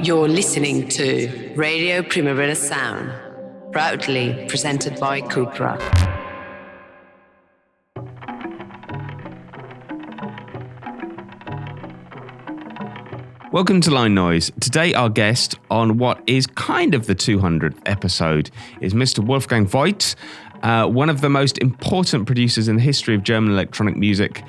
You're listening to Radio Primavera Sound, proudly presented by Cupra. Welcome to Line Noise. Today our guest on what is kind of the 200th episode is Mr. Wolfgang Voigt, one of the most important producers in the history of German electronic music,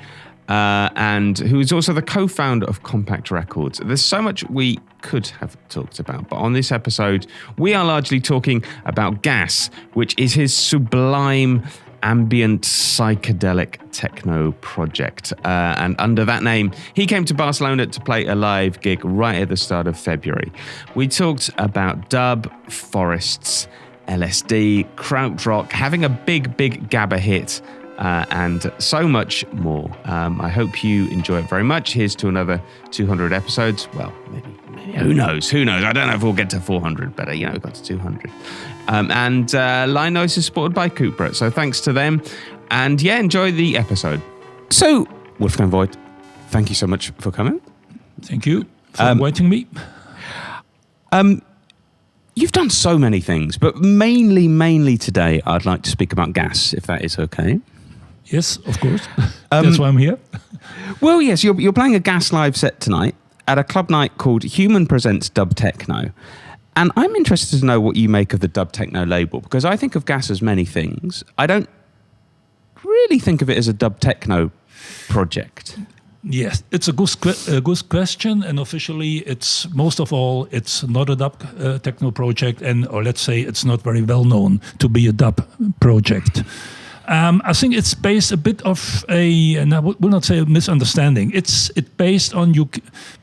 and who is also the co-founder of Kompakt Records. There's so much we could have talked about, but on this episode, we are largely talking about Gas, which is his sublime ambient psychedelic techno project. And under that name, he came to Barcelona to play a live gig right at the start of February. We talked about dub, forests, LSD, Krautrock, having a big gabber hit, and so much more. I hope you enjoy it very much. Here's to another 200 episodes. Well, maybe who knows? I don't know if we'll get to 400, but we got to 200. And Line Noise is supported by Cupra, so thanks to them. And enjoy the episode. So, Wolfgang Voigt, thank you so much for coming. Thank you for inviting me. You've done so many things, but mainly today, I'd like to speak about Gas, if that is okay. Yes, of course. That's why I'm here. Well, yes, you're playing a Gas live set tonight at a club night called Human Presents Dub Techno. And I'm interested to know what you make of the dub techno label, because I think of Gas as many things. I don't really think of it as a dub techno project. Yes, it's a good question, and officially, it's most of all, it's not a dub techno project, or let's say it's not very well known to be a dub project. I think it's based a bit of and I will not say a misunderstanding. It's based on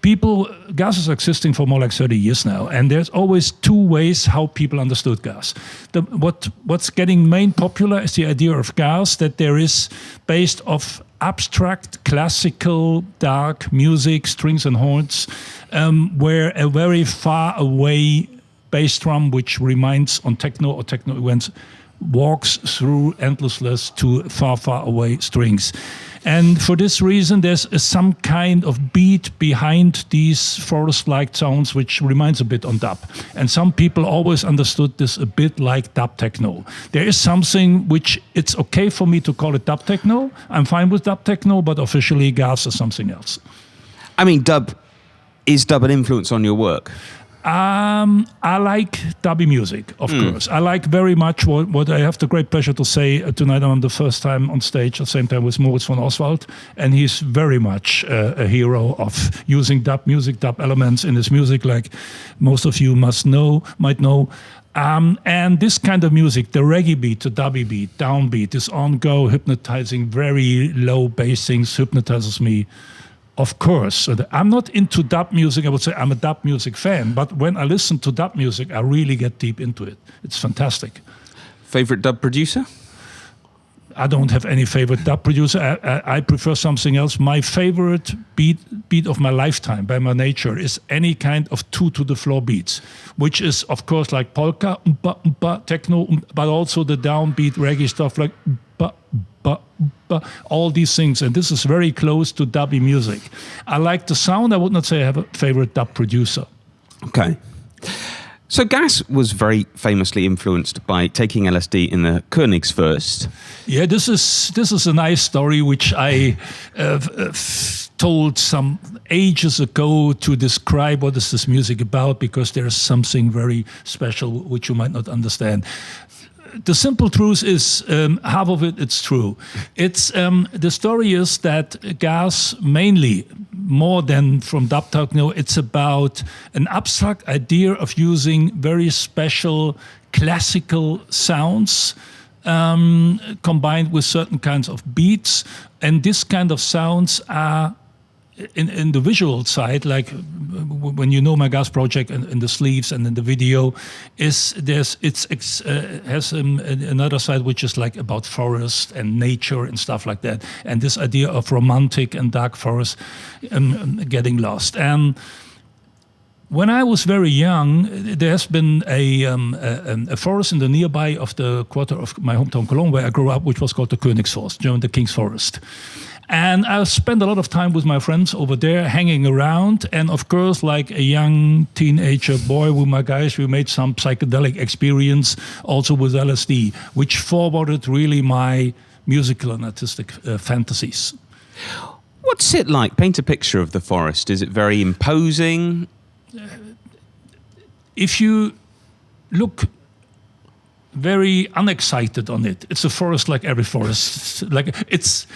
people. Gas is existing for more like 30 years now, and there's always two ways how people understood gas. What's getting main popular is the idea of gas that there is based off abstract, classical, dark music, strings and horns, where a very far away bass drum, which reminds on techno or techno events, walks through endlessness to far away strings. And for this reason, there's some kind of beat behind these forest-like sounds, which reminds a bit on dub. And some people always understood this a bit like dub techno. There is something which it's okay for me to call it dub techno. I'm fine with dub techno, but officially Gas is something else. I mean, is dub an influence on your work? I like dubby music, of course. I like very much what I have the great pleasure to say tonight. I'm the first time on stage at the same time with Moritz von Oswald, and he's very much a hero of using dub music, dub elements in his music, like most of you might know. And this kind of music, the reggae beat, the dubby beat, downbeat, this on-go, hypnotizing, very low bass things hypnotizes me. Of course. So I'm not into dub music. I would say I'm a dub music fan. But when I listen to dub music, I really get deep into it. It's fantastic. Favorite dub producer? I don't have any favorite dub producer. I prefer something else. My favorite beat of my lifetime, by my nature, is any kind of two-to-the-floor beats, which is, of course, like polka, techno, but also the downbeat reggae stuff like all these things, and this is very close to dubby music. I like the sound. I would not say I have a favorite dub producer. Okay. So Gas was very famously influenced by taking LSD in the Königs first. Yeah, this is a nice story which I told some ages ago to describe what is this music about, because there's something very special which you might not understand. The simple truth is, half of it's true. It's the story is that Gas, mainly more than from dub techno, it's about an abstract idea of using very special classical sounds combined with certain kinds of beats, and this kind of sounds are in the visual side, like when you know my Gas project and in the sleeves and in the video, has another side which is like about forest and nature and stuff like that, and this idea of romantic and dark forest getting lost. And when I was very young, there has been a forest in the nearby of the quarter of my hometown Cologne, where I grew up, which was called the Königsforst, German, the King's Forest. And I spent a lot of time with my friends over there, hanging around. And of course, like a young teenager boy with my guys, we made some psychedelic experience also with LSD, which forwarded really my musical and artistic fantasies. What's it like? Paint a picture of the forest. Is it very imposing? If you look very unexcited on it, it's a forest like every forest. Like it's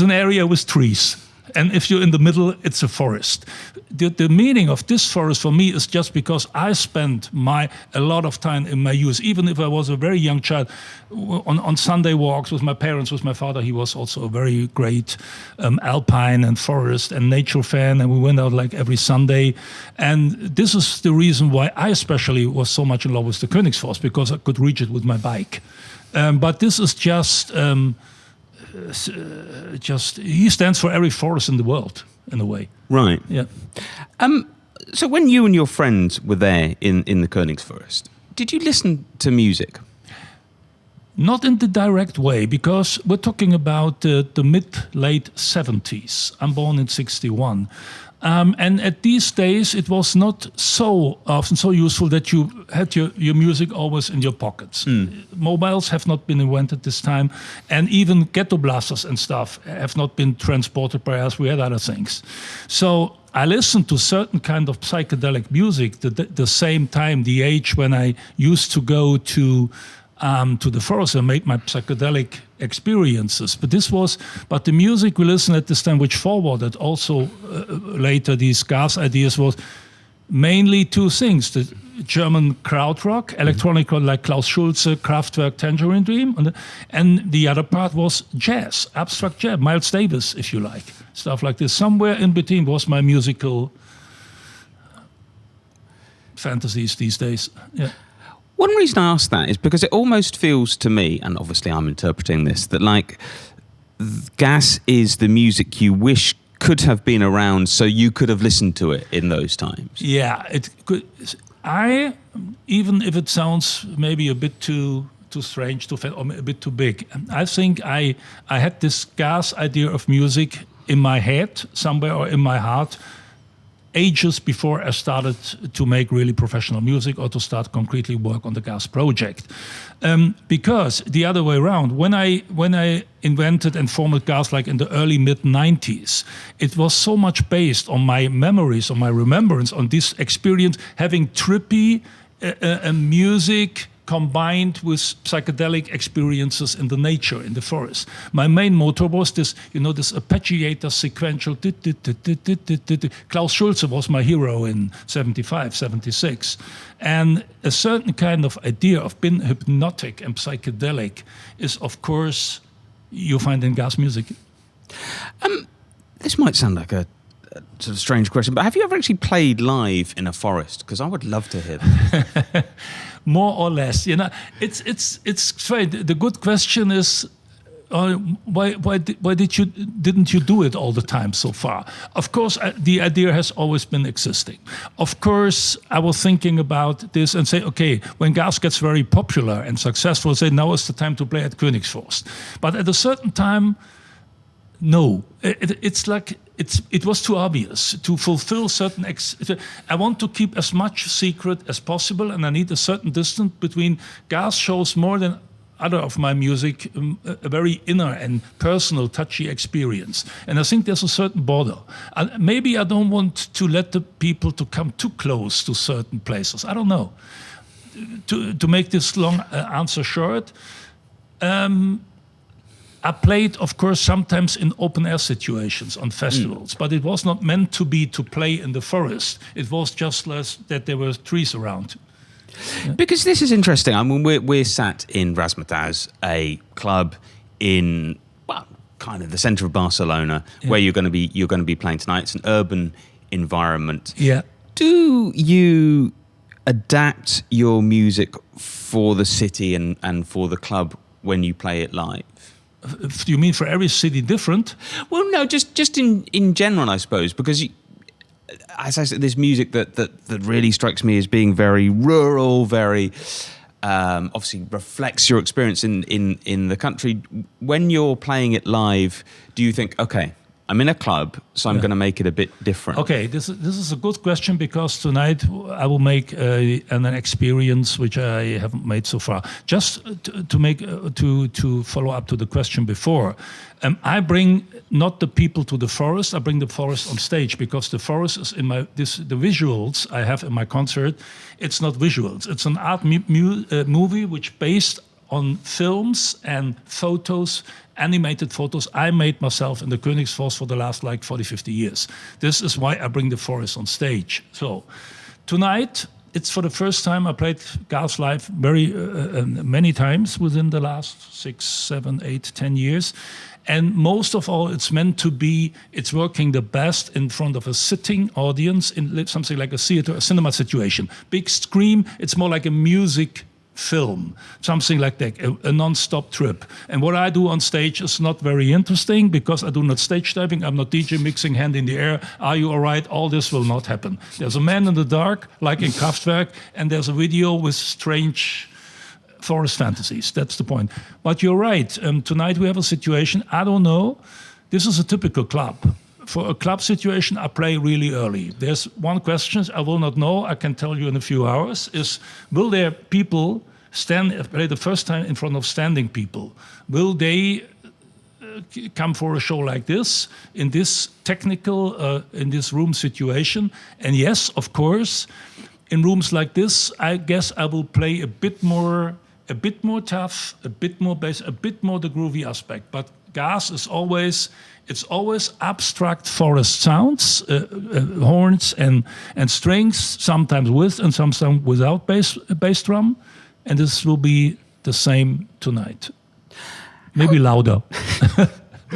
an area with trees. And if you're in the middle, it's a forest. The meaning of this forest for me is just because I spent a lot of time in my youth, even if I was a very young child, on Sunday walks with my parents, with my father. He was also a very great alpine and forest and nature fan, and we went out like every Sunday. And this is the reason why I especially was so much in love with the Königsforst, because I could reach it with my bike. But this is just he stands for every forest in the world, in a way. Right. Yeah. So when you and your friends were there in the Königsforst, did you listen to music? Not in the direct way, because we're talking about the mid-late 70s. I'm born in 61. And at these days, it was not so often so useful that you had your music always in your pockets. Mobiles have not been invented this time, and even ghetto blasters and stuff have not been transported by us. We had other things. So I listened to certain kind of psychedelic music the same time, the age when I used to go to the forest and make my psychedelic experiences. But the music we listened at this time, which forwarded also later these gas ideas, was mainly two things: the German Krautrock, electronic rock like Klaus Schulze, Kraftwerk, Tangerine Dream, and the other part was jazz, abstract jazz, Miles Davis, if you like, stuff like this. Somewhere in between was my musical fantasies these days. Yeah. One reason I ask that is because it almost feels to me, and obviously I'm interpreting this, that like gas is the music you wish could have been around so you could have listened to it in those times. Yeah, it could. Even if it sounds maybe a bit too strange, or a bit too big, I think I had this gas idea of music in my head somewhere, or in my heart, ages before I started to make really professional music or to start concretely work on the gas project. Because the other way around, when I invented and formed gas like in the early mid-90s, it was so much based on my memories, on my remembrance, on this experience, having trippy music combined with psychedelic experiences in the nature, in the forest. My main motor was this arpeggiator sequential. Klaus Schulze was my hero in 75, 76. And a certain kind of idea of being hypnotic and psychedelic is, of course, you find in gas music. This might sound like a sort of strange question, but have you ever actually played live in a forest? Because I would love to hear that. More or less, it's strange. The good question is, why didn't you do it all the time so far? Of course, the idea has always been existing. Of course, I was thinking about this and say, okay, when gas gets very popular and successful, say now is the time to play at Königsforst. But at a certain time, no, it was too obvious to fulfill certain. I want to keep as much secret as possible, and I need a certain distance between gas shows more than other of my music, a very inner and personal, touchy experience. And I think there's a certain border. Maybe I don't want to let the people to come too close to certain places. I don't know. To make this long answer short. I played, of course, sometimes in open-air situations on festivals, but it was not meant to play in the forest. It was just that there were trees around. Yeah. Because this is interesting. I mean, we're sat in Razzmatazz, a club in, well, kind of the centre of Barcelona, where you're going to be playing tonight. It's an urban environment. Yeah. Do you adapt your music for the city and for the club when you play it live? Do you mean for every city different? Well, no, just in general, I suppose, because as I said, there's music that really strikes me as being very rural, very obviously reflects your experience in the country. When you're playing it live, do you think, okay, I'm in a club, so I'm going to make it a bit different. Okay, this is a good question, because tonight I will make an experience which I haven't made so far. Just to follow up to the question before, I bring not the people to the forest. I bring the forest on stage, because the forest is in the visuals I have in my concert. It's not visuals. It's an art movie which based on films and photos, animated photos I made myself in the Königsforst for the last 40-50 years. This is why I bring the forest on stage. So tonight, it's for the first time I played Gas live very many times within the last 6, 7, 8, 10 years. And most of all, it's meant to be, it's working the best in front of a sitting audience in something like a theater, a cinema situation. Big screen, it's more like a music film, something like that, a non-stop trip. And what I do on stage is not very interesting, because I do not stage diving, I'm not DJ mixing, hand in the air, are you all right? All this will not happen. There's a man in the dark, like in Kraftwerk, and there's a video with strange forest fantasies. That's the point. But you're right, tonight we have a situation, I don't know, this is a typical club. For a club situation, I play really early. There's one question I will not know, I can tell you in a few hours, is will there people play the first time in front of standing people? Will they come for a show like this, in this technical, in this room situation? And yes, of course, in rooms like this, I guess I will play a bit more tough, a bit more bass, a bit more the groovy aspect. But Gas is always abstract forest sounds, horns and strings, sometimes with and sometimes without bass drum. And this will be the same tonight. Maybe louder.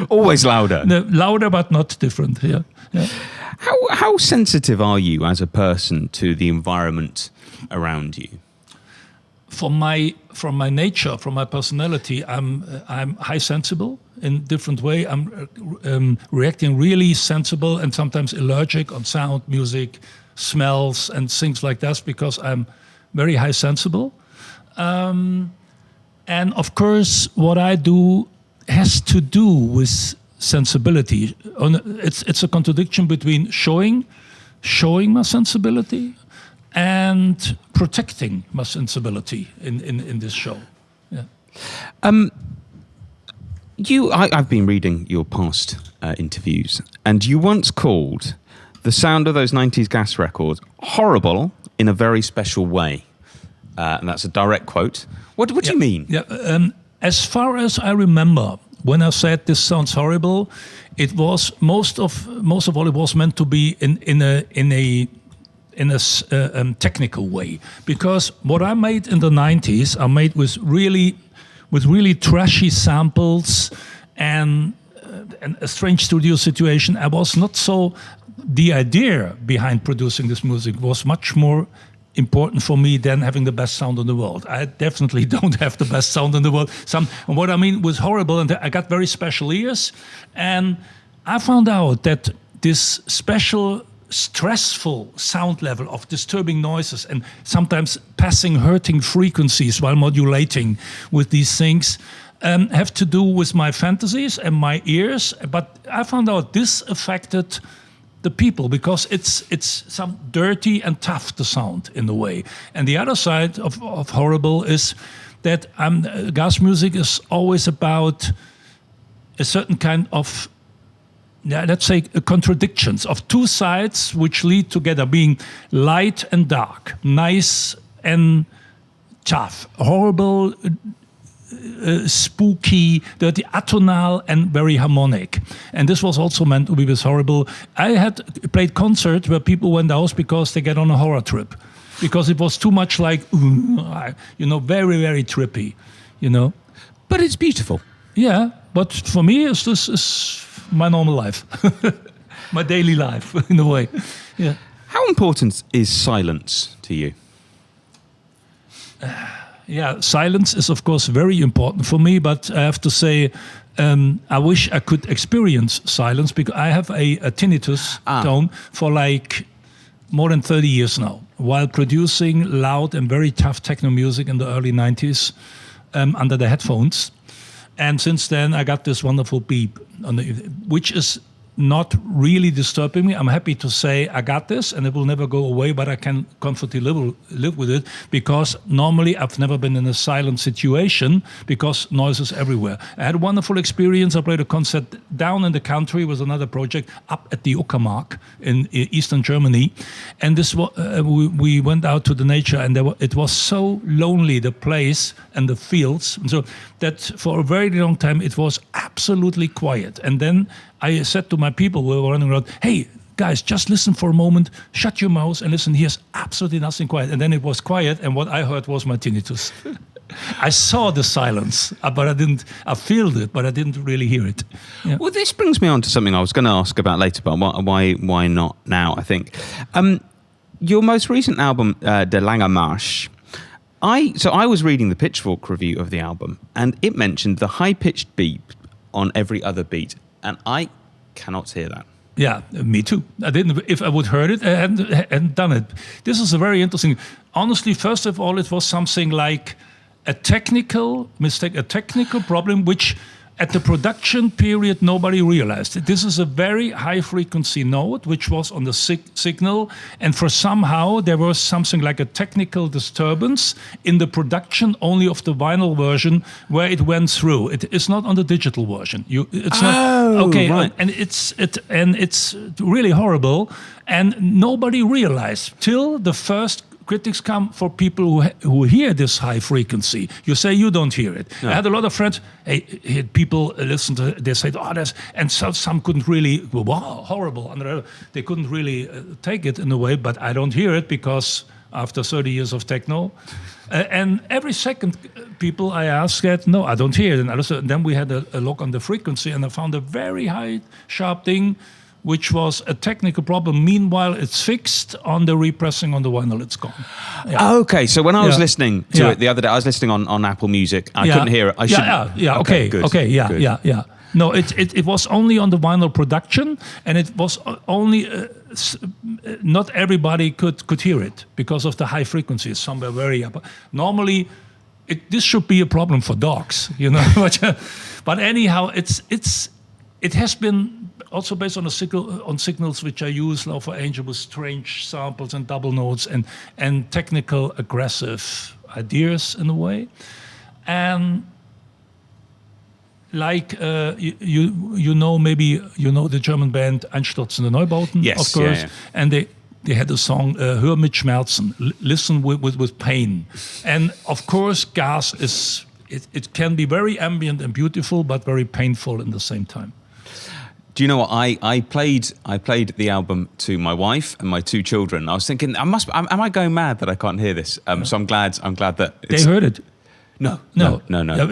Always louder. No, louder, but not different. Yeah. How sensitive are you as a person to the environment around you? From my nature, from my personality, I'm high sensible in different way. I'm reacting really sensible and sometimes allergic on sound, music, smells, and things like that, because I'm very high sensible. And of course, what I do has to do with sensibility. It's a contradiction between showing my sensibility and protecting my sensibility in this show. Yeah. I've been reading your past interviews, and you once called the sound of those 90s Gas records horrible in a very special way. And that's a direct quote. What do you mean? Yeah. As far as I remember, when I said this sounds horrible, it was most of all it was meant to be in a technical way, because what I made in the 90s, I made with really trashy samples and a strange studio situation. I was not so. The idea behind producing this music was much more important for me than having the best sound in the world. I definitely don't have the best sound in the world. And what I mean was horrible, and I got very special ears, and I found out that this special stressful sound level of disturbing noises and sometimes passing hurting frequencies while modulating with these things have to do with my fantasies and my ears. But I found out this affected the people, because it's some dirty and tough, the sound in a way. And the other side of horrible is that Gas music is always about a certain kind of, let's say, contradictions of two sides which lead together, being light and dark, nice and tough, horrible, spooky, dirty, atonal, and very harmonic. And this was also meant to be this horrible. I had played concerts where people went out because they get on a horror trip, because it was too much like, very, very trippy, But it's beautiful. Yeah, but for me, this is my normal life, my daily life, in a way. Yeah. How important is silence to you? Yeah, silence is of course very important for me, but I have to say, I wish I could experience silence, because I have a tinnitus tone for more than 30 years now, while producing loud and very tough techno music in the early 90s under the headphones. And since then I got this wonderful beep, which is not really disturbing me. I'm happy to say I got this and it will never go away, but I can comfortably live with it, because normally I've never been in a silent situation because noise is everywhere. I had a wonderful experience. I played a concert down in the country with another project up at the Uckermark in eastern Germany. And this we went out to the nature, and it was so lonely, the place and the fields. And so that for a very long time it was absolutely quiet. And then I said to my people who were running around, hey, guys, just listen for a moment, shut your mouths and listen. Here's absolutely nothing quiet. And then it was quiet, and what I heard was my tinnitus. I saw the silence, but I felt it, but I didn't really hear it. Yeah. Well, this brings me on to something I was going to ask about later, but why not now, I think. Your most recent album, De Lange Marsch, I was reading the Pitchfork review of the album, and it mentioned the high-pitched beat on every other beat, and I cannot hear that. Yeah, me too. I didn't. If I would heard it, I hadn't done it. This is a very interesting. Honestly, first of all, it was something like a technical mistake, a technical problem, which at the production period nobody realized. This is a very high frequency note which was on the signal, and for somehow there was something like a technical disturbance in the production only of the vinyl version where it went through. It is not on the digital version. It's not okay, right. And it's really horrible, and nobody realized till the first critics come for people who hear this high frequency. You say you don't hear it. No. I had a lot of friends, people listen to they said, oh, that's, and some couldn't really, wow, horrible. And they couldn't really take it in a way, but I don't hear it because after 30 years of techno, and every second people I asked said, no, I don't hear it. And then we had a look on the frequency, and I found a very high, sharp thing, which was a technical problem. Meanwhile, it's fixed on the repressing on the vinyl. It's gone. Yeah. Okay, so when I was listening to it the other day, I was listening on Apple Music. I couldn't hear it. I shouldn't. Okay, good. Okay, yeah. No, it was only on the vinyl production, and it was only not everybody could hear it because of the high frequencies. Somewhere very up. Normally, this should be a problem for dogs, you know. But anyhow, it has been also based on signals which I use now for Angel with strange samples and double notes and technical aggressive ideas in a way. And like you know, maybe you know the German band Einstürzende Neubauten, yes, of course. Yeah. And they had a song, Hör mit Schmerzen, listen with pain. And of course, gas is, it can be very ambient and beautiful, but very painful in the same time. Do you know what? I played the album to my wife and my two children. I was thinking, am I going mad that I can't hear this? So I'm glad that they heard it. No.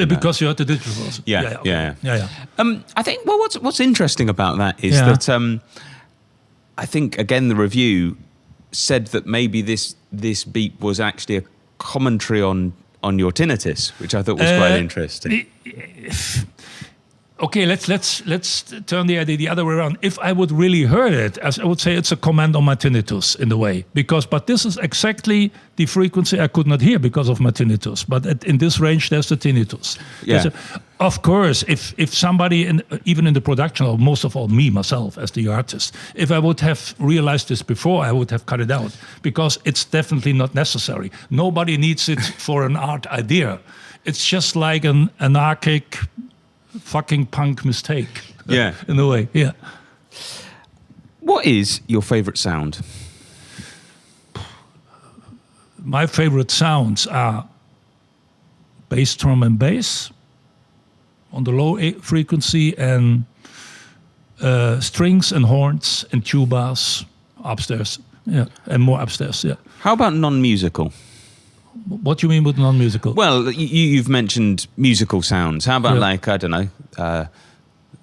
Because you heard the digital version. Yeah. I think what's interesting about that is that I think again the review said that maybe this beat was actually a commentary on your tinnitus, which I thought was quite interesting. Okay, let's turn the idea the other way around. If I would really heard it, as I would say, it's a comment on my tinnitus in a way, but this is exactly the frequency I could not hear because of my tinnitus. But in this range, there's the tinnitus. Yeah. Of course, if somebody, even in the production, or most of all me myself as the artist, if I would have realized this before, I would have cut it out because it's definitely not necessary. Nobody needs it for an art idea. It's just like an anarchic fucking punk mistake. Yeah. In a way, yeah. What is your favorite sound? My favorite sounds are bass drum and bass on the low frequency, and strings and horns and tubas upstairs. Yeah, and more upstairs, yeah. How about non-musical? What do you mean with non-musical? Well, you've mentioned musical sounds. How about like, I don't know,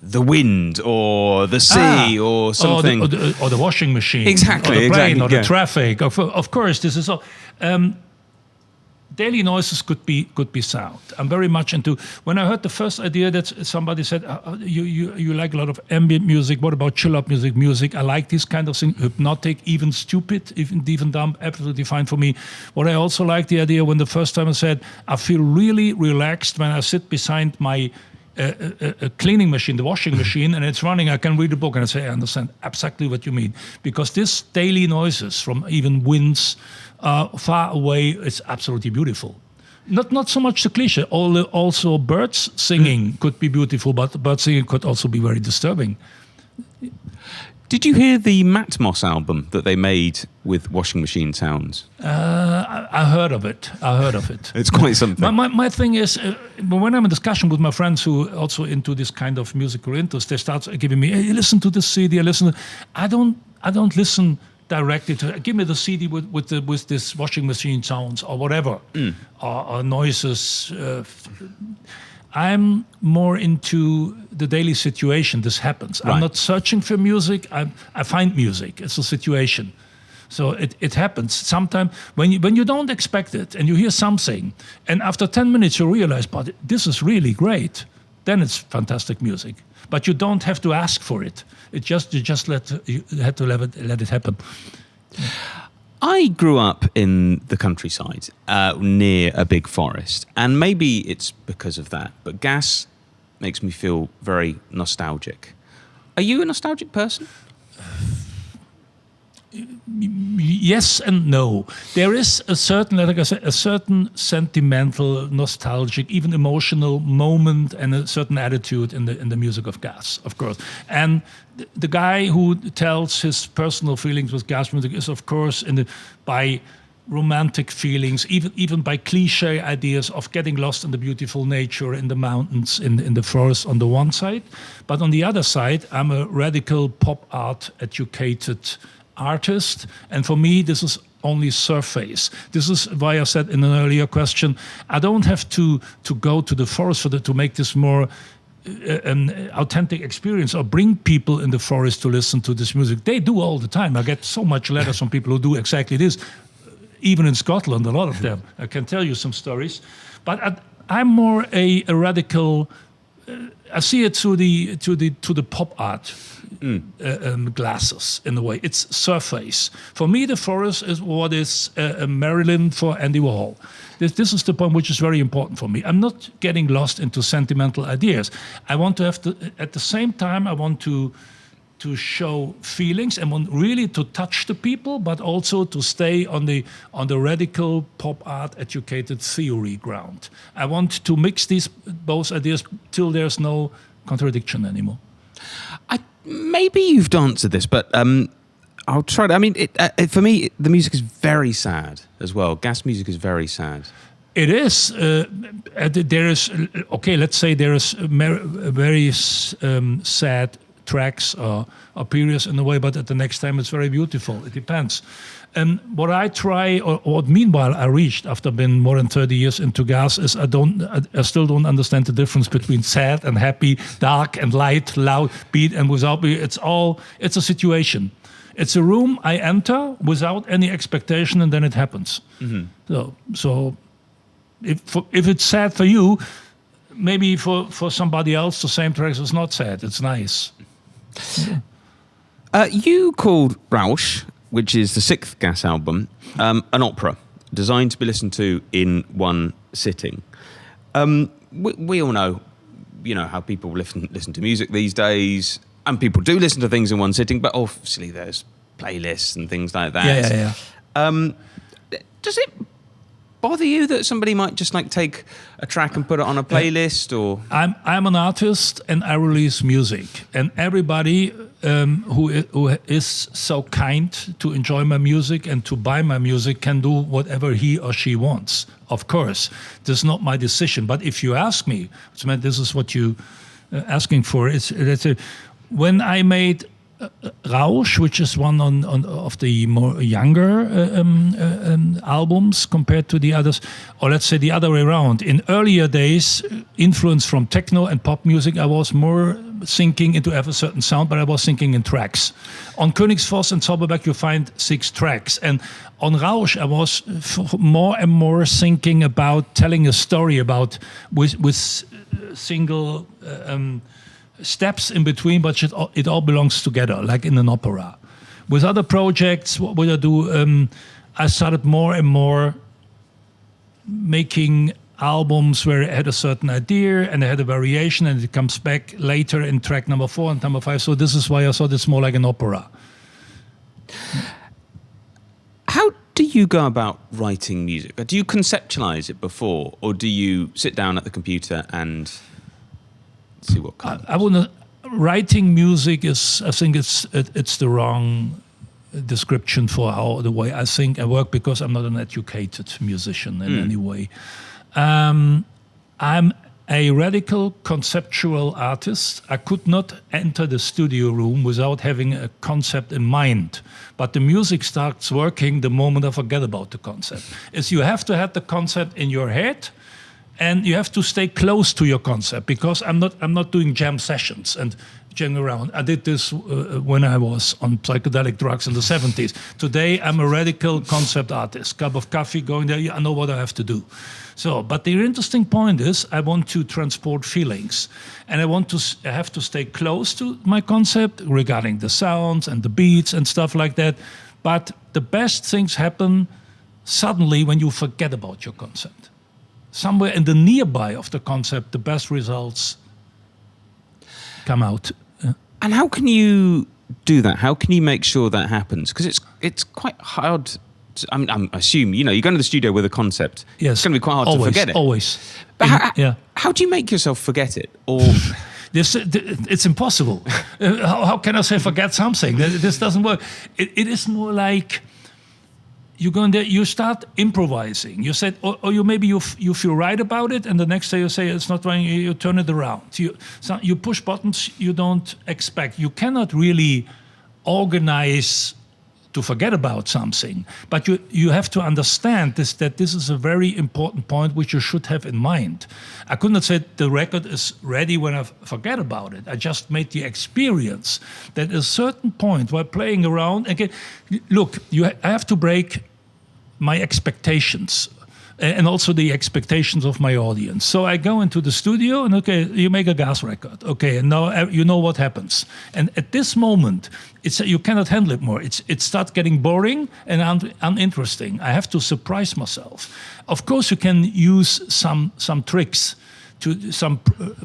the wind or the sea or something? Or the washing machine. Exactly. Or the plane or the traffic. Of course, this is all. Daily noises could be sound. I'm very much into. When I heard the first idea that somebody said you like a lot of ambient music. What about chill out music? I like this kind of thing. Hypnotic, even stupid, even dumb. Absolutely fine for me. What I also like the idea when the first time I said I feel really relaxed when I sit beside my a cleaning machine, the washing machine, and it's running, I can read a book and I say, I understand exactly what you mean. Because this daily noises from even winds far away is absolutely beautiful. Not so much the cliche. Also, birds singing could be beautiful, but bird singing could also be very disturbing. Did you hear the Matmos album that they made with washing machine sounds? I heard of it. It's quite something. My thing is, when I'm in discussion with my friends who are also into this kind of musical interest, they start giving me, hey, listen to this CD. I don't listen directly to. Give me the CD with this washing machine sounds or whatever, or noises. I'm more into the daily situation. This happens. Right. I'm not searching for music. I find music. It's a situation. So it happens. Sometimes when you don't expect it and you hear something, and after 10 minutes you realize, but this is really great, then it's fantastic music. But you don't have to ask for it. You had to let it happen. I grew up in the countryside, near a big forest, and maybe it's because of that, but gas makes me feel very nostalgic. Are you a nostalgic person? Yes and no. There is a certain, like I said, a certain sentimental, nostalgic, even emotional moment and a certain attitude in the music of gas, of course. And the guy who tells his personal feelings with gas music is, of course, by romantic feelings, even by cliche ideas of getting lost in the beautiful nature, in the mountains, in the forest on the one side. But on the other side, I'm a radical pop art educated artist, and for me this is only surface. This is why I said in an earlier question, I don't have to go to the forest to make this more an authentic experience or bring people in the forest to listen to this music. They do all the time. I get so much letters from people who do exactly this, even in Scotland, a lot of them. I can tell you some stories, but I'm more a radical. I see it to the pop art glasses in a way. It's surface. For me, the forest is what is Marilyn for Andy Warhol. This is the point which is very important for me. I'm not getting lost into sentimental ideas. I want to have at the same time, I want to show feelings and want really to touch the people, but also to stay on the radical pop art educated theory ground. I want to mix both ideas till there's no contradiction anymore. Maybe you've answered this, but I'll try to. I mean, for me, the music is very sad as well. Gas music is very sad. It is. There is. Okay, let's say there is very sad tracks or periods in a way, but at the next time it's very beautiful. It depends. And what I try, or what meanwhile I reached after being more than 30 years into gas, is I still don't understand the difference between sad and happy, dark and light, loud, beat and without beat. It's a situation. It's a room I enter without any expectation, and then it happens. Mm-hmm. So if it's sad for you, maybe for somebody else the same track is not sad. It's nice. You called Rausch, which is the 6th Gas album, an opera designed to be listened to in one sitting. We all know, how people listen to music these days, and people do listen to things in one sitting, but obviously there's playlists and things like that. Yeah. Does it bother you that somebody might just take a track and put it on a playlist? Or I'm an artist and I release music, and everybody who is so kind to enjoy my music and to buy my music can do whatever he or she wants. Of course, this is not my decision. But if you ask me, this is what you asking for. When I made Rausch, which is one of the more younger albums compared to the others, or let's say the other way around. In earlier days, influence from techno and pop music, I was more sinking into a certain sound, but I was sinking in tracks. On Königsfoss and Zauberberg, you find 6 tracks, and on Rausch, I was more and more thinking about telling a story about with single. Steps in between, but it all belongs together, like in an opera. With other projects, what would I do? I started more and more making albums where it had a certain idea and they had a variation, and it comes back later in track number 4 and number 5. So this is why I thought it's more like an opera. How do you go about writing music? Do you conceptualize it before, or do you sit down at the computer and see what comes? I wouldn't. Writing music is, I think it's the wrong description for the way I think I work, because I'm not an educated musician in any way. I'm a radical conceptual artist. I could not enter the studio room without having a concept in mind. But the music starts working the moment I forget about the concept. Is you have to have the concept in your head, and you have to stay close to your concept, because I'm not doing jam sessions and jamming around. I did this when I was on psychedelic drugs in the 70s. Today I'm a radical concept artist. Cup of coffee, going there, I know what I have to do. So, but the interesting point is I want to transport feelings, and I have to stay close to my concept regarding the sounds and the beats and stuff like that. But the best things happen suddenly when you forget about your concept. Somewhere in the nearby of the concept, the best results come out. And how can you do that? How can you make sure that happens? Because it's quite hard. I assume, you go into the studio with a concept. Yes. It's going to be quite hard to forget it. Always. But how do you make yourself forget it? Or it's impossible. How can I say forget something? This doesn't work. It is more like you go in there, you start improvising. You said, or you feel right about it, and the next day you say it's not right. You turn it around. You push buttons you don't expect. You cannot really organize to forget about something, but you have to understand that this is a very important point which you should have in mind. I could not say the record is ready when I forget about it. I just made the experience that at a certain point while playing around, again, look, I have to break my expectations and also the expectations of my audience. So I go into the studio and, okay, you make a gas record. Okay, and now you know what happens. And at this moment, you cannot handle it more. It starts getting boring and uninteresting. I have to surprise myself. Of course, you can use some tricks to some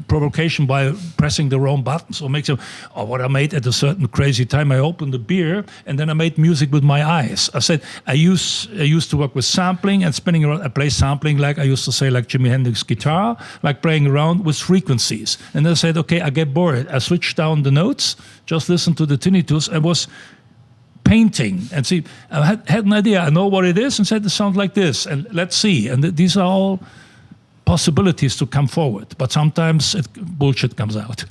provocation by pressing the wrong buttons or make some. Or what I made at a certain crazy time, I opened the beer and then I made music with my eyes. I said I used to work with sampling and spinning around. I play sampling like I used to say, like Jimi Hendrix guitar, like playing around with frequencies. And I said, okay, I get bored. I switched down the notes, just listen to the tinnitus. I was painting and see. I had an idea. I know what it is, and said it sounds like this. And let's see. And these are all possibilities to come forward, but sometimes bullshit comes out.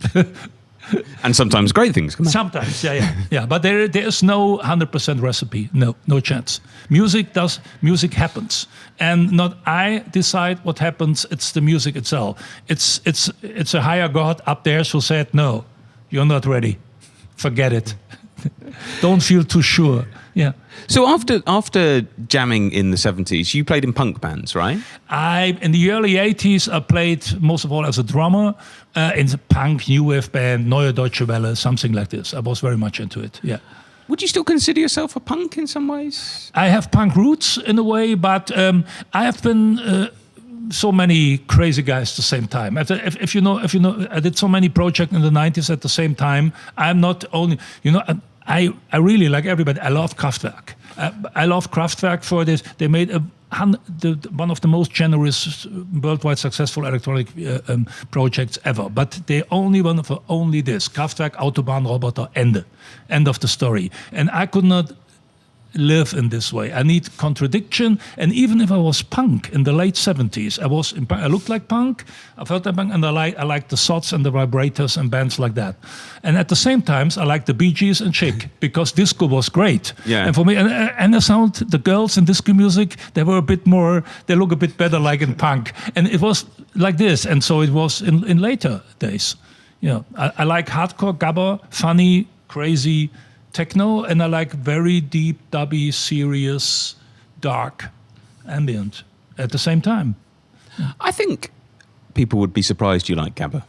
And sometimes great things come out. Sometimes, yeah. But there is no 100% recipe. No chance. Music happens, and not I decide what happens. It's the music itself. It's a higher God up there who said, no, you're not ready. Forget it. Don't feel too sure. Yeah. So after jamming in the 70s, you played in punk bands, right? In the early 80s, I played most of all as a drummer in the punk new wave band, Neue Deutsche Welle, something like this. I was very much into it, yeah. Would you still consider yourself a punk in some ways? I have punk roots in a way, but I have been so many crazy guys at the same time. If you know, I did so many projects in the 90s at the same time. I'm not only, I really, like everybody, I love Kraftwerk. I love Kraftwerk for this. They made one of the most generous, worldwide successful electronic projects ever. But they only won for only this. Kraftwerk, Autobahnroboter, end of the story. And I could not live in this way. I need contradiction. And even if I was punk in the late 70s, I looked like punk, I felt like punk, and I liked the Sots and the Vibrators and bands like that. And at the same time, I liked the Bee Gees and Chic because disco was great. Yeah. And for me, and the girls in disco music, they look a bit better like in punk. And it was like this. And so it was in later days. I like hardcore, gabber, funny, crazy, techno, and I like very deep, dubby, serious, dark, ambient at the same time. I think people would be surprised you like gabber.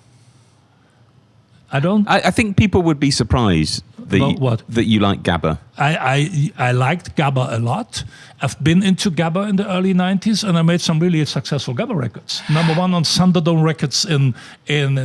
I don't. I think people would be surprised What? That you like gabber? I liked gabber a lot. I've been into gabber in the early 90s, and I made some really successful gabber records. Number one on Thunderdome Records in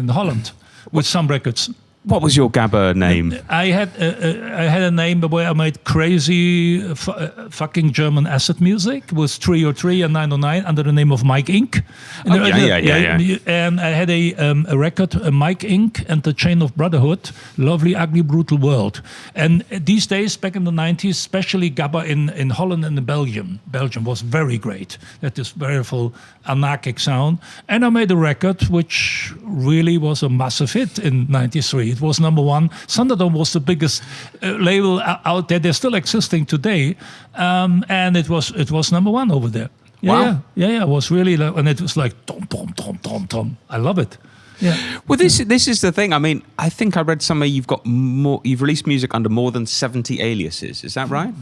Holland with some records. What was your gabber name? I had a name where I made crazy fucking German acid music with 303 and 909 under the name of Mike Inc. Yeah. And I had a record, Mike Inc. and the Chain of Brotherhood, Lovely, Ugly, Brutal World. And these days, back in the 90s, especially gabber in Holland and in Belgium was very great. That is very full anarchic sound. And I made a record which really was a massive hit in 93. It was number one. Thunderdome was the biggest label out there. They're still existing today, and it was number one over there. Wow. Yeah. It was really, and it was like tom tom tom tom tom. I love it. Yeah. Well, this is the thing. I mean, I think I read somewhere you've released music under more than 70 aliases. Is that right?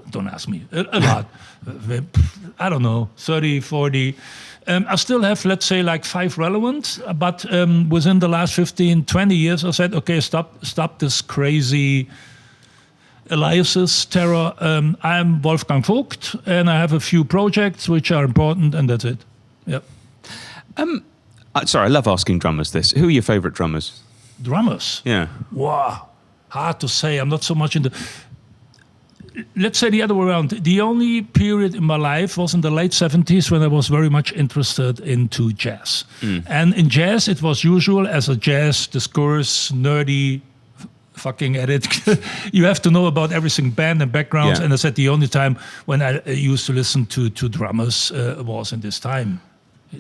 Don't ask me. A lot. I don't know, 30, 40. I still have, let's say, like 5 relevant, but within the last 15, 20 years, I said, okay, stop this crazy aliases terror. I'm Wolfgang Voigt, and I have a few projects which are important, and that's it. Yep. Sorry, I love asking drummers this. Who are your favorite drummers? Drummers? Yeah. Wow. Hard to say. I'm not so much into... Let's say the other way around. The only period in my life was in the late 70s when I was very much interested into jazz. And in jazz, it was usual as a jazz discourse, nerdy fucking edit. You have to know about everything, band and backgrounds. Yeah. And I said the only time when I used to listen to drummers was in this time.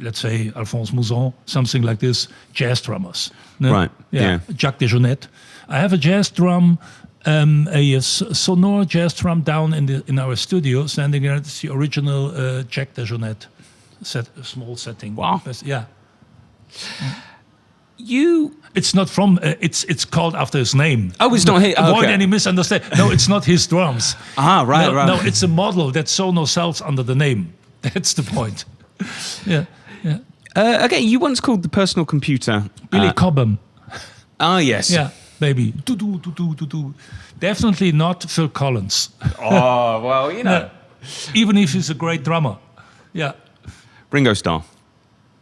Let's say Alphonse Mouzon, something like this, jazz drummers. No? Right, yeah. Jacques Dejournette. I have a jazz drum, a sonore jazz drum down in our studio, standing there. It's the original Jacques Dejournette small setting. Wow. Yeah. It's not from. It's called after his name. Oh, it's not his. Avoid Okay. any misunderstanding. No, it's not his drums. Right. No, it's a model that Sono sells under the name. That's the point. Yeah. Okay, you once called the personal computer Billy Cobham. Oh yes. Yeah, baby. Do. Definitely not Phil Collins. Oh well, you know. Even if he's a great drummer. Yeah. Ringo Starr.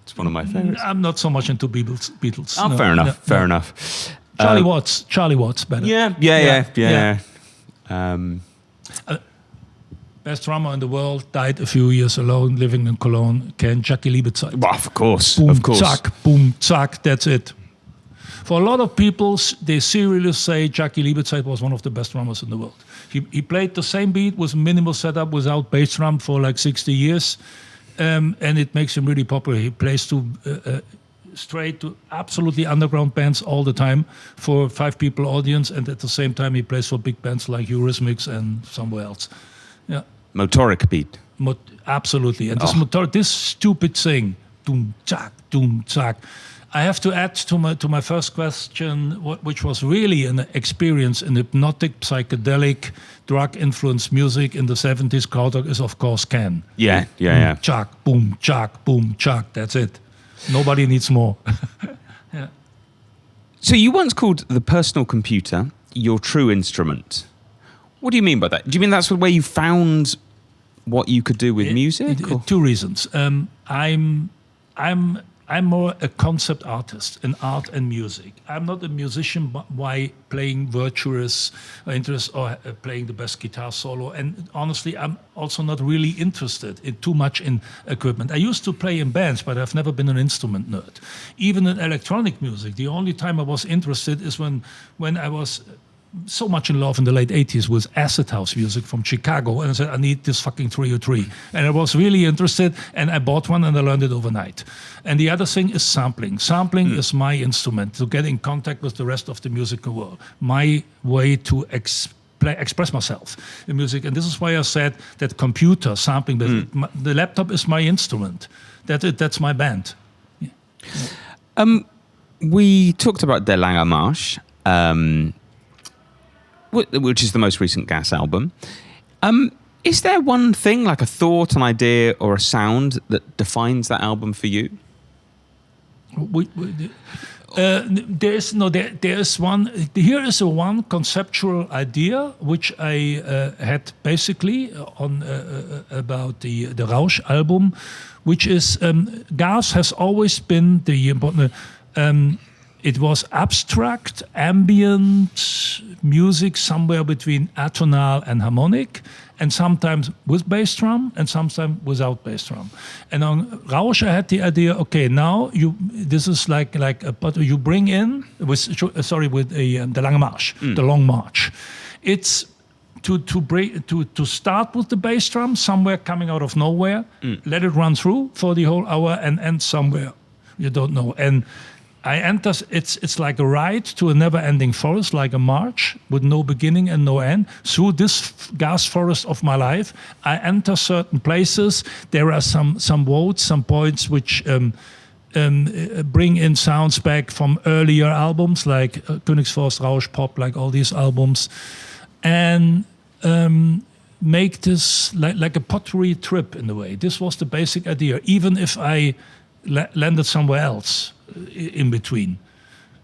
It's one of my favorites. I'm not so much into Beatles. Oh, no. fair enough. No. Fair enough. Charlie Watts better. Yeah. Best drummer in the world, died a few years alone, living in Cologne. Jackie Liebezeit. Well, of course. Boom, of course. boom, zack, that's it. For a lot of people, they seriously say Jackie Liebezeit was one of the best drummers in the world. He played the same beat with minimal setup without bass drum for like 60 years. And it makes him really popular. He plays to straight to absolutely underground bands all the time for 5 people audience. And at the same time, he plays for big bands like Eurythmics and somewhere else. Yeah. Motoric beat. Absolutely. And this stupid thing, doom, zack. I have to add to my first question, which was really an experience in hypnotic, psychedelic, drug-influenced music in the 70s. Krautrock is, of course, Can. Yeah. Boom, chuck. That's it. Nobody needs more. Yeah. So you once called the personal computer your true instrument. What do you mean by that? Do you mean that's where you found what you could do with music? 2 reasons. I'm more a concept artist in art and music. I'm not a musician by playing virtuous interest or playing the best guitar solo. And honestly, I'm also not really interested in too much in equipment. I used to play in bands, but I've never been an instrument nerd. Even in electronic music, the only time I was interested is when I was so much in love in the late 80s with acid house music from Chicago, and I said, I need this fucking 303. And I was really interested, and I bought one, and I learned it overnight. And the other thing is sampling. Sampling is my instrument to get in contact with the rest of the musical world. My way to express myself in music. And this is why I said that computer sampling, the laptop is my instrument. That's my band. Yeah. We talked about Der Lange Marsch, which is the most recent Gas album. Is there one thing, like a thought, an idea, or a sound that defines that album for you? There is one. Here is one conceptual idea which I had basically on about the Rausch album, which is gas has always been the important. It was abstract, ambient music somewhere between atonal and harmonic, and sometimes with bass drum and sometimes without bass drum. And on Rausch, I had the idea, okay, now this is like but you bring in with the Lange March, the Long March. It's to start with the bass drum somewhere coming out of nowhere, let it run through for the whole hour and end somewhere you don't know. And I enter, it's like a ride to a never-ending forest, like a march with no beginning and no end. Through this gas forest of my life, I enter certain places. There are some votes, some points which bring in sounds back from earlier albums, like Königsforst, Rausch, Pop, like all these albums, and make this like a pottery trip in a way. This was the basic idea, even if I landed somewhere else in between.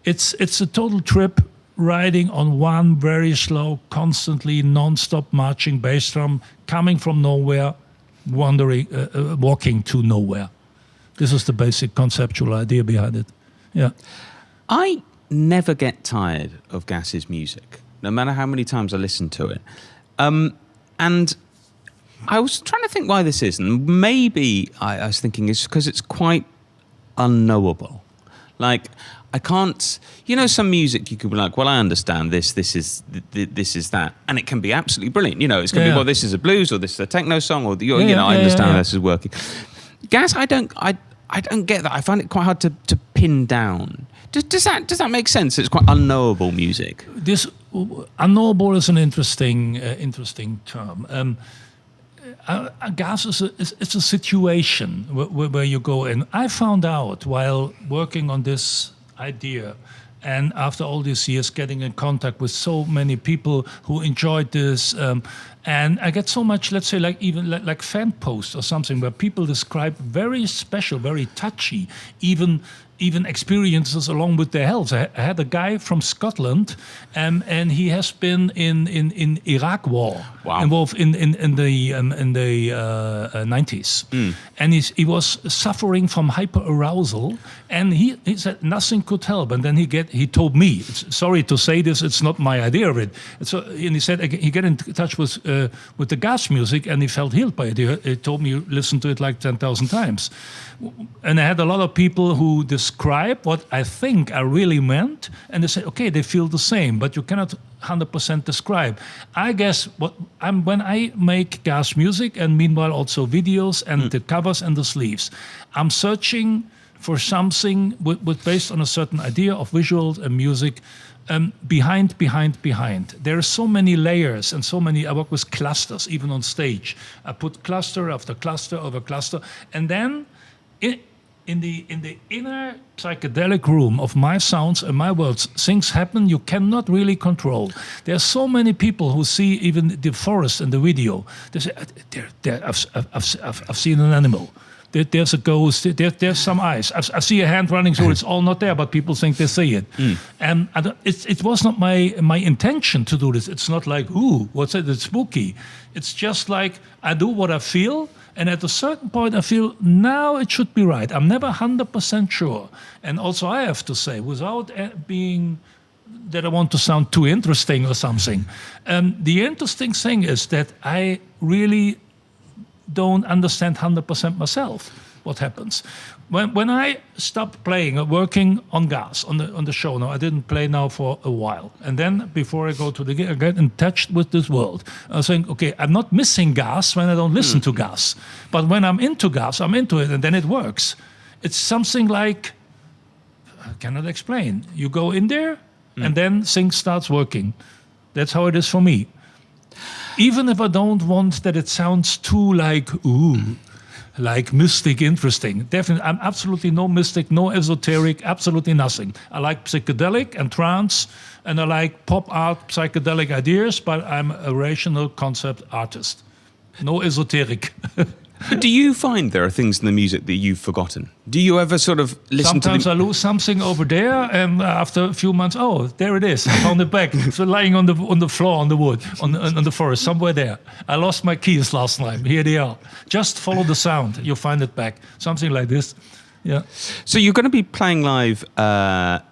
It's a total trip riding on one very slow, constantly non-stop marching bass drum coming from nowhere, wandering, walking to nowhere. This is the basic conceptual idea behind it. Yeah. I never get tired of Gas's music, no matter how many times I listen to it. And I was trying to think why this is, and maybe I was thinking it's because it's quite unknowable. Like, I can't, some music you could be like, well, I understand this is that, and it can be absolutely brilliant. It's going to be, well, this is a blues, or this is a techno song, or I understand how this is working. Gas, I don't get that. I find it quite hard to pin down. Does that make sense? It's quite unknowable music. This unknowable is an interesting term. Gas is a situation where you go in. I found out while working on this idea, and after all these years getting in contact with so many people who enjoyed this, and I get so much, let's say, like fan posts or something where people describe very special, very touchy, even experiences along with their health. I had a guy from Scotland, and he has been in Iraq war, involved in the 90s, and he was suffering from hyperarousal, and he said nothing could help. And then he told me, sorry to say this, it's not my idea of it. So, and he said he got in touch with the gas music, and he felt healed by it. He told me, listen to it like 10,000 times. And I had a lot of people who describe what I think I really meant, and they say, okay, they feel the same, but you cannot 100% describe. I guess when I make gas music, and meanwhile also videos and the covers and the sleeves, I'm searching for something based on a certain idea of visuals and music. Behind. There are so many layers and so many. I work with clusters, even on stage. I put cluster after cluster over cluster, and then in the inner psychedelic room of my sounds and my words, things happen you cannot really control. There are so many people who see even the forest in the video. They say, I've seen an animal. There's a ghost, there's some eyes. I see a hand running through, it's all not there, but people think they see it. And it was not my intention to do this. It's not like, ooh, what's it, it's spooky. It's just like, I do what I feel, and at a certain point I feel, now it should be right. I'm never 100% sure. And also I have to say, without being that I want to sound too interesting or something, the interesting thing is that I really don't understand 100% myself what happens. When I stopped playing, working on gas, on the show now, I didn't play now for a while. And then before I go to the gig, I get in touch with this world. I was saying, okay, I'm not missing gas when I don't listen to gas. But when I'm into gas, I'm into it, and then it works. It's something like, I cannot explain. You go in there, and then things starts working. That's how it is for me. Even if I don't want that it sounds too like mystic, interesting. Definitely, I'm absolutely no mystic, no esoteric, absolutely nothing. I like psychedelic and trance, and I like pop art, psychedelic ideas, but I'm a rational concept artist. No esoteric. But do you find there are things in the music that you've forgotten? Do you ever sort of listen Sometimes to I lose something over there, and after a few months, oh, there it is. I found it back. It's lying on the floor, on the wood, on the forest, somewhere there. I lost my keys last night. Here they are. Just follow the sound. You'll find it back. Something like this. Yeah. So you're going to be playing live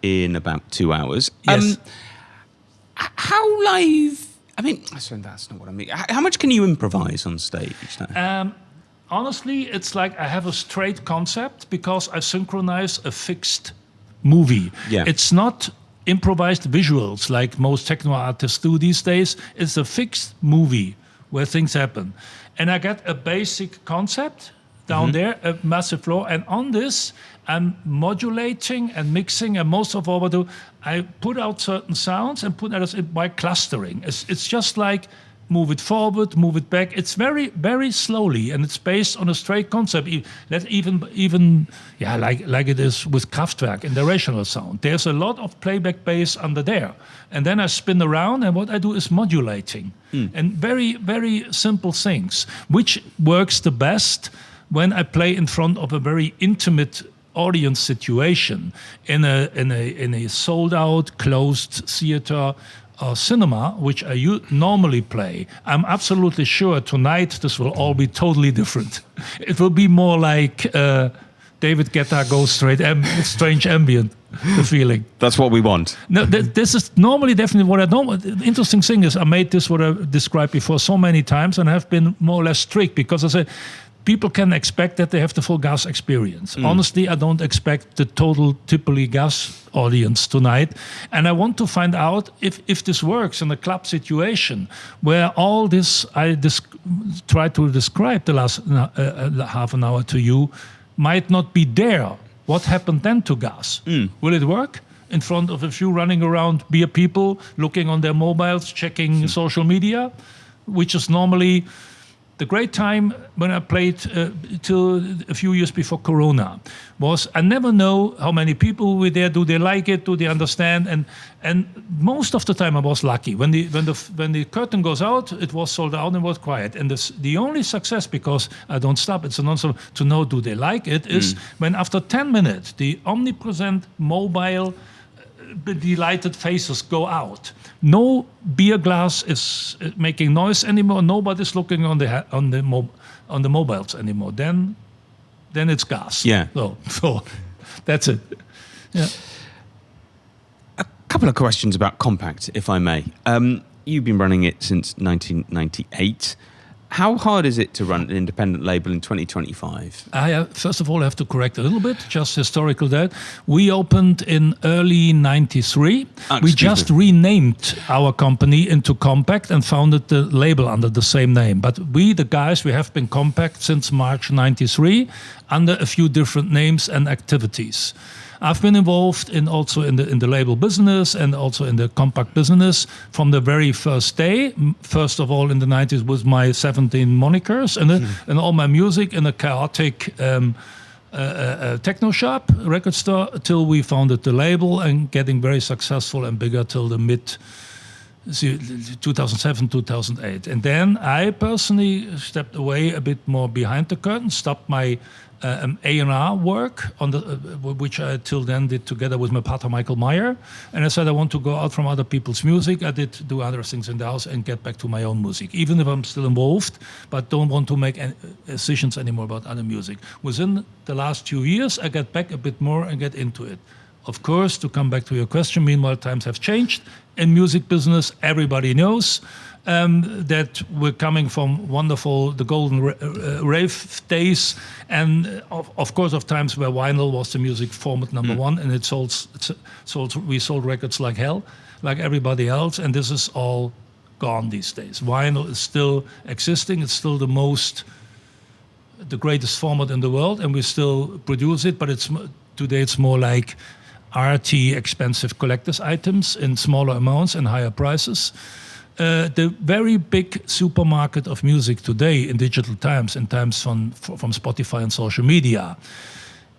in about 2 hours. Yes. How live? I mean, sorry, that's not what I mean. How much can you improvise on stage now? Honestly, it's like I have a straight concept because I synchronize a fixed movie. Yeah. It's not improvised visuals like most techno artists do these days. It's a fixed movie where things happen. And I get a basic concept down there, a massive floor. And on this, I'm modulating and mixing. And most of all, I put out certain sounds and put others by clustering. It's just like move it forward, move it back. It's very, very slowly, and it's based on a straight concept. That even like it is with Krautrock in the rational sound. There's a lot of playback bass under there, and then I spin around, and what I do is modulating, and very, very simple things, which works the best when I play in front of a very intimate audience situation in a sold out closed theater or cinema, which I normally play. I'm absolutely sure tonight this will all be totally different. It will be more like David Guetta goes strange ambient, the feeling. That's what we want. No, this is normally definitely what I don't. The interesting thing is I made this what I described before so many times, and have been more or less strict because I said people can expect that they have the full gas experience. Honestly, I don't expect the total typically gas audience tonight. And I want to find out if this works in a club situation where all this I try to describe the last half an hour to you might not be there. What happened then to gas? Will it work? In front of a few running around beer people, looking on their mobiles, checking social media, which is normally the great time when I played till a few years before Corona was I never know how many people were there. Do they like it? Do they understand? And most of the time I was lucky. When the curtain goes out, it was sold out and was quiet. And the only success, because I don't stop, it's an answer to know do they like it, is when after 10 minutes the omnipresent mobile delighted faces go out. No beer glass is making noise anymore. Nobody's looking on the mobiles anymore. Then it's gas. Yeah. So that's it. Yeah. A couple of questions about Kompakt, if I may. You've been running it since 1998. How hard is it to run an independent label in 2025? First of all, I have to correct a little bit, just historical that. We opened in early 93. We just renamed our company into Kompakt and founded the label under the same name. But we, the guys, we have been Kompakt since March 93 under a few different names and activities. I've been involved also in the label business and also in the Kompakt business from the very first day. First of all, in the 90s with my 17 monikers and all my music in a chaotic techno shop, record store, till we founded the label and getting very successful and bigger till the mid 2007, 2008. And then I personally stepped away a bit more behind the curtain, stopped my A&R work which I till then did together with my partner Michael Meyer, and I said I want to go out from other people's music. I did do other things in the house and get back to my own music, even if I'm still involved, but don't want to make any decisions anymore about other music. Within the last 2 years, I get back a bit more and get into it. Of course, to come back to your question, meanwhile times have changed. In music business, everybody knows that we're coming from the golden rave days, and of course of times where vinyl was the music format number one, and we sold records like hell, like everybody else, and this is all gone these days. Vinyl is still existing. It's still the greatest format in the world, and we still produce it, but today it's more like arty, expensive collector's items in smaller amounts and higher prices. The very big supermarket of music today in digital times, in times from Spotify and social media,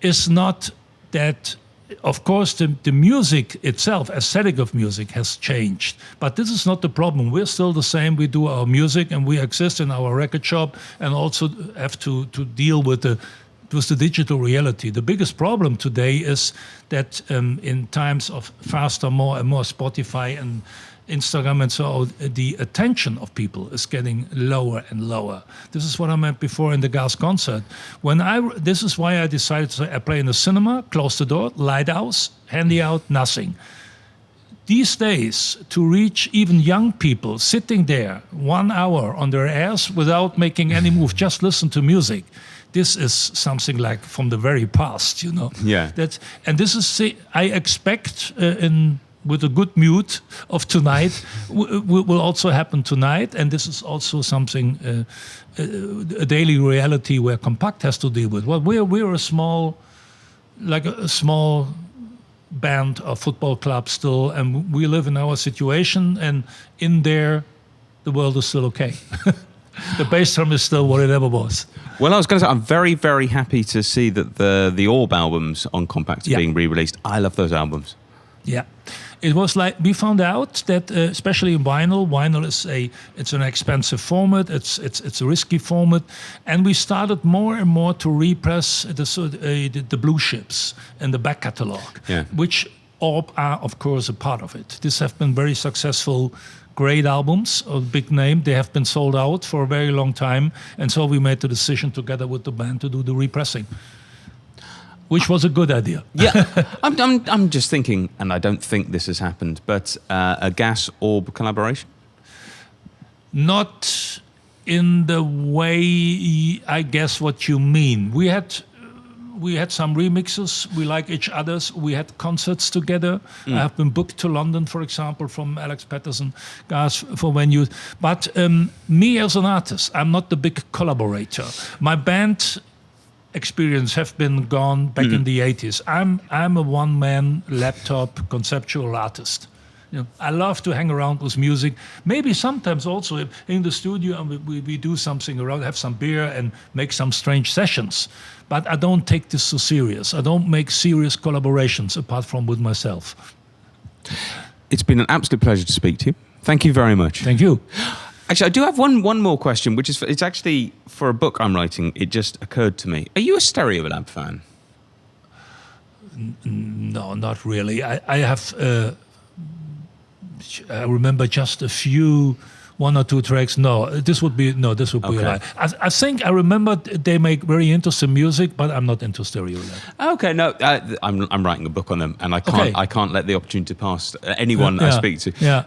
is not that of course, the music itself, aesthetic of music, has changed. But this is not the problem. We're still the same. We do our music and we exist in our record shop, and also have to deal with the digital reality. The biggest problem today is that in times of faster, more and more Spotify and Instagram and so on, the attention of people is getting lower and lower. This is what I meant before in the Gas concert. This is why I decided to say I play in the cinema, close the door, lighthouse, handy out, nothing. These days, to reach even young people sitting there 1 hour on their ass without making any move, just listen to music. This is something like from the very past, you know. Yeah. And this is, I expect with a good mood of tonight, will also happen tonight. And this is also something, a daily reality where Kompakt has to deal with. Well, we're a small band, a football club still, and we live in our situation, and in there, the world is still okay. The bass drum is still what it ever was. Well, I was going to say, I'm very, very happy to see that the Orb albums on Kompakt are being re-released. I love those albums. Yeah. It was like, we found out that, especially in vinyl it's an expensive format, it's a risky format, and we started more and more to repress the blue chips and the back catalog, which Orb are, of course, a part of it. These have been very successful, great albums of big name. They have been sold out for a very long time, and so we made the decision together with the band to do the repressing, which was a good idea. Yeah, I'm just thinking, and I don't think this has happened, but a Gas Orb collaboration? Not in the way, I guess, what you mean. We had some remixes. We like each other's. We had concerts together. I have been booked to London, for example, from Alex Patterson, Gas, for venues. But me as an artist, I'm not the big collaborator. My band experience have been gone back in the 80s. I'm a one-man laptop conceptual artist. You know, I love to hang around with music. Maybe sometimes also in the studio, and we do something around, have some beer and make some strange sessions. But I don't take this so serious. I don't make serious collaborations apart from with myself. It's been an absolute pleasure to speak to you. Thank you very much. Thank you. Actually, I do have one more question, which is it's actually for a book I'm writing. It just occurred to me. Are you a Stereolab fan? No, not really. I have. I remember just a few, 1 or 2 tracks. This would be a lie. I think I remember they make very interesting music, but I'm not into Stereolab. Okay, no, I'm writing a book on them, and I can't let the opportunity pass anyone I speak to. Yeah.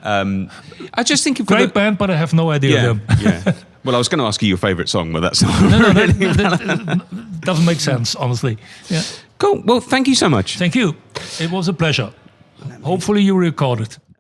I just think great band, but I have no idea them. Yeah. Well, I was going to ask you your favourite song, but that's not that doesn't make sense, honestly. Yeah. Cool. Well, thank you so much. Thank you. It was a pleasure. Hopefully you record it.